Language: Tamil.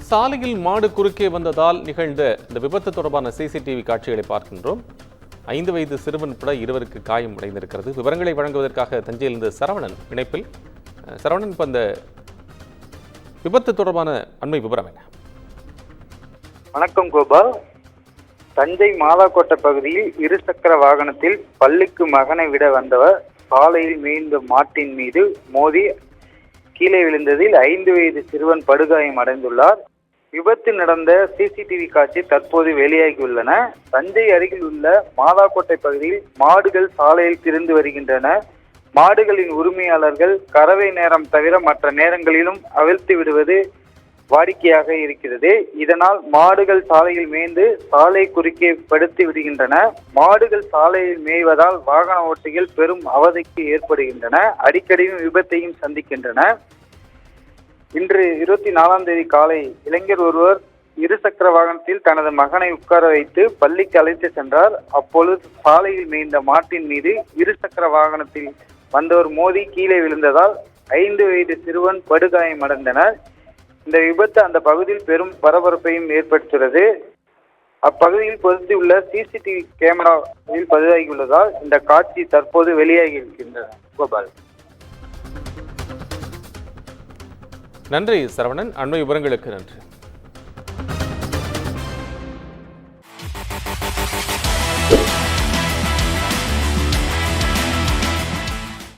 சாலையில் மாடு குறுக்கே வந்ததால் நிகழ்ந்த இந்த விபத்து தொடர்பான சிசிடிவி காட்சிகளை பார்க்கின்றோம். 5 வயது சிறுவன் உட்பட 2 காயம் அடைந்திருக்கிறது. விவரங்களை வழங்குவதற்காக தஞ்சையிலிருந்து சரவணன் இணைப்பில். சரவணன், இப்ப இந்த விபத்து தொடர்பான அண்மை விவரம் என்ன? வணக்கம் கோபால். தஞ்சை மாதாக்கோட்டை பகுதியில் இருசக்கர வாகனத்தில் பள்ளிக்கு மகனை விட வந்தவர் சாலையில் மேய்ந்த மாட்டின் மீது மோதி கீழே விழுந்ததில் 5 வயது சிறுவன் படுகாயம் அடைந்துள்ளார். விபத்து நடந்த சிசிடிவி காட்சி தற்போது வெளியாகியுள்ளன. தஞ்சை அருகில் உள்ள மாதாக்கோட்டை பகுதியில் மாடுகள் சாலையில் திரிந்து வருகின்றன. மாடுகளின் உரிமையாளர்கள் கறவை நேரம் தவிர மற்ற நேரங்களிலும் அவிழ்த்து விடுவது வாடிக்கையாக இருக்கிறது. இதனால் மாடுகள் சாலையில் மேய்ந்து சாலை குறுக்கே படுத்தி விடுகின்றன. மாடுகள் சாலையில் மேய்வதால் வாகன ஓட்டிகள் பெரும் அவதிக்கு ஏற்படுகின்றன. அடிக்கடியும் விபத்தையும் சந்திக்கின்றன. இன்று 24ஆம் தேதி காலை இளைஞர் ஒருவர் இருசக்கர வாகனத்தில் தனது மகனை உட்கார வைத்து பள்ளிக்கு அழைத்து சென்றார். அப்பொழுது சாலையில் மேய்ந்த மாட்டின் மீது இருசக்கர வாகனத்தில் வந்தவர் மோதி கீழே விழுந்ததால் 5 வயது சிறுவன் படுகாயம் அடைந்தனர். இந்த விபத்து அந்த பகுதியில் பெரும் பரபரப்பையும் ஏற்படுத்துகிறது. அப்பகுதியில் பொருத்தியுள்ள சிசிடிவி கேமராவில் பதிவாகியுள்ளதால் இந்த காட்சி தற்போது வெளியாகி இருக்கின்றன. கோபால். நன்றி சரவணன், அண்மை விவரங்களுக்கு நன்றி.